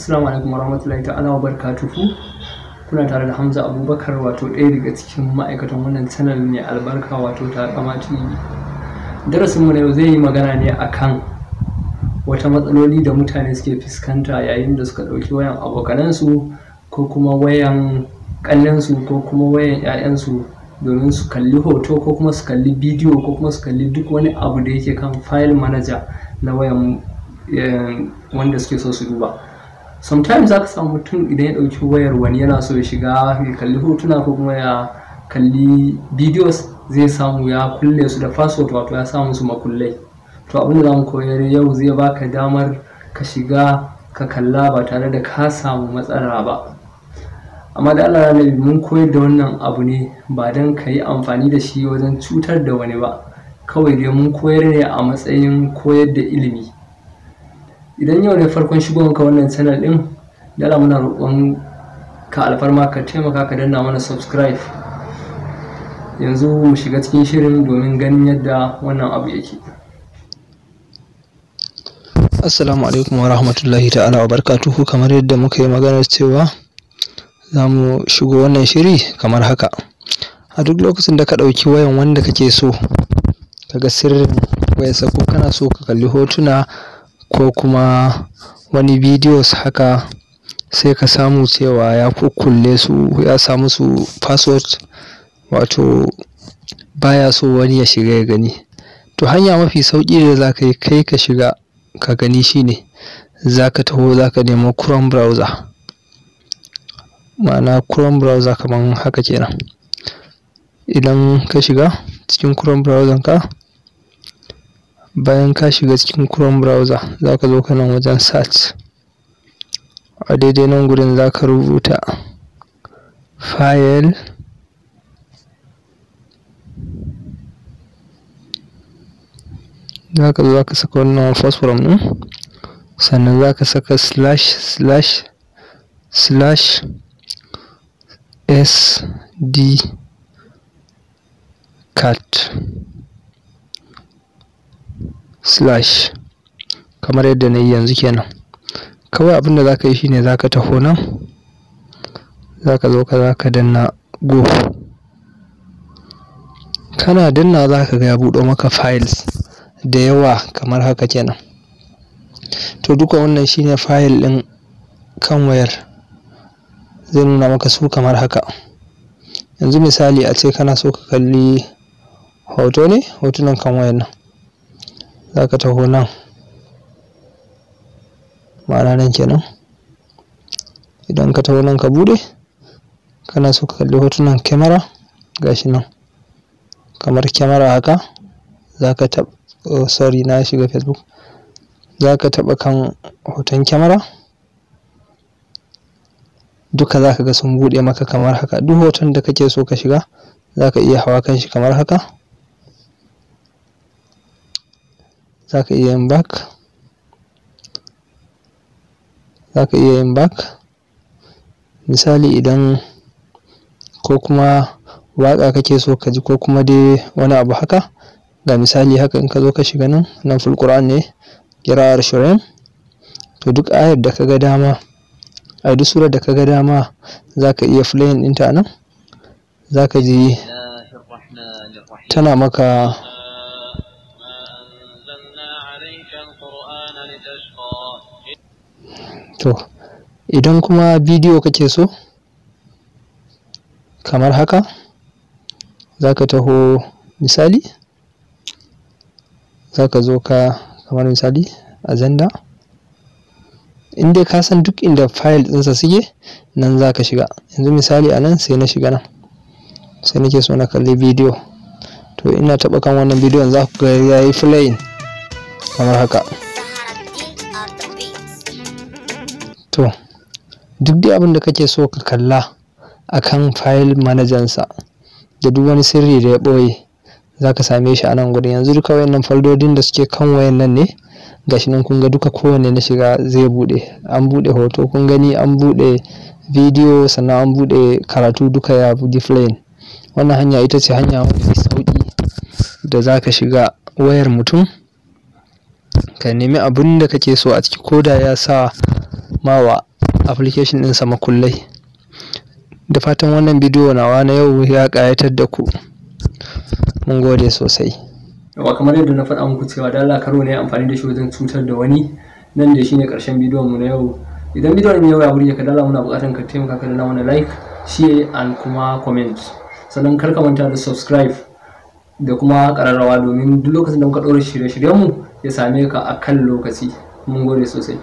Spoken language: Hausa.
Assalamu alaikum warahmatullahi ta'ala wa barakatuhu. Kuna tare da Hamza Abubakar, wato ɗaya daga cikin ma'aikatan wannan channel mai albarka wato ta Kama TV. Darasinmu na yau zai yi magana ne akan wata matsaloli da mutane suke fuskanta yayin da suka ɗauki wayan abokanansu ko kuma wayan ƙannensu ko kuma wayan 'ya'yansu domin su kalli hoto ko kuma su kalli bidiyo ko kuma su kalli duk wani abu da yake kan file manager na wayan wanda suke so su duba. Sometimes za ka samu mutum idan ya ɗauki wayar wani yana so ya shiga ya kalli hotuna ko kuma ya kalli videos, zai samu ya kulle su da password, wato ya samu su makullai. To abin da zamu koyar yau zai baka damar ka shiga ka kalla ba tare da ka samu matsala ba. Amma da Allah ya mun koyar da wannan abu ne ba don ka yi amfani da shi wajen cutar da wani ba, kawai dai mun koyar ne a matsayin koyar da ilimi. Idan yau ne farkon shigonka wannan channel din, da Allah muna roƙon ka alfarma ka taimaka ka danna mana subscribe. Yanzu mu shiga cikin shirin domin ganin yadda wannan abu yake. Assalamu alaikum wa rahmatullahi ta'ala wa barakatuhu. Kamar yadda muka yi magana cewa za mu shigo wannan shiri kamar haka. A duk lokacin da ka ɗauki wayan wanda kake so kaga sirrin wayarsa, ko kana so ka kalli hotuna ko kuma wani videos haka, sai ka samu cewa ya kukkulle su, ya samu su password, wato baya so wani ya shiga ya gani. To hanya mafi sauki da za ka yi kai ka shiga ka gani shine za ka taho za ka nemo Chrome browser, ma'ana Chrome browser kamar haka kenan. Idan ka shiga cikin Chrome browser ka, bayan ka shiga cikin Chrome browser za ka zo kanan wajen search. A daidai nan gurin za ka rubuta file za ka zo za ka saka wannan phosphorus ɗin, sannan za ka saka ///sd card / kamar yadda na yi yanzu kenan. Kawai abinda za ka yi shine za ka taho nan, za ka zo za ka danna go. Kana danna za ka ga ya buɗo maka files da yawa kamar haka kenan. To duka wannan shine file ɗin kan wayar, zai nuna maka su kamar haka. Yanzu misali a ce kana so ka kalli hoto ne, hotunan kan wayar nan, za ka taho nan, ma'ana nan kenan. Idan ka taho nan ka bude, kana so ka kalli hotunan kyamara, gashi nan kamar kyamara haka, za ka taɓa na shiga Facebook, za ka taɓa kan hoton kyamara, duka za ka ga sun buɗe maka kamar haka. Duk hoton da kake so ka shiga za ka iya hawa kan shi kamar haka, za ka iya yin back, misali idan ko kuma waƙa kake so ka ji ko kuma dai wani abu haka, ga misali haka in ka zo ka shiga nan full Qur'an ne, qira'ar shirin. To duk ayar da ka ga dama, a duk surar da ka ga dama za ka iya playing ɗinta nan, za ka ji tana maka to. Idan kuma bidiyo kake so kamar haka, za ka taho misali, za ka zo ka kamar misali agenda, in dai ka san duk inda file ɗinsa suke nan za ka shiga. Yanzu misali a nan sai na shiga nan, sai nake so na kalli bidiyo. To ina taɓa kan wannan bidiyon za ku ga yayi playing kamar haka. To duk dai abin da kake so ka kalla akan file manager sa da duk wani sirri da ya ɓoye, za ka same shi a nan gurin. Yanzu duka wayannan foldodin da suke kan wayan nan ne, gashi nan kun ga duka kowanne na shiga zai buɗe. An buɗe hoto kun gani, an buɗe bidiyo, sannan an buɗe karatu, duka ya buɗe playing. Wannan hanya ita ce hanya mafi sauƙi da za ka shiga wayar mutum ka nemi abin da kake so a ciki, ko da ya sa mawa application ɗinsa makullai. Da fatan wannan bidiyo nawa na yau ya ƙayatar da ku. Mun gode sosai. Yawa, kamar yadda na faɗa muku cewa da Allah karo ne amfani da shi wajen cutar da wani. Nan da shine ƙarshen bidiyon mu na yau. Idan bidiyon yau ya burge ka, da Allah muna buƙatar ka taimaka ka danna mana like, share and kuma comment. Sannan kar ka manta da subscribe da kuma ƙararrawa domin duk lokacin da muka ɗora shirye-shiryenmu ya same ka a kan lokaci. Mun gode sosai.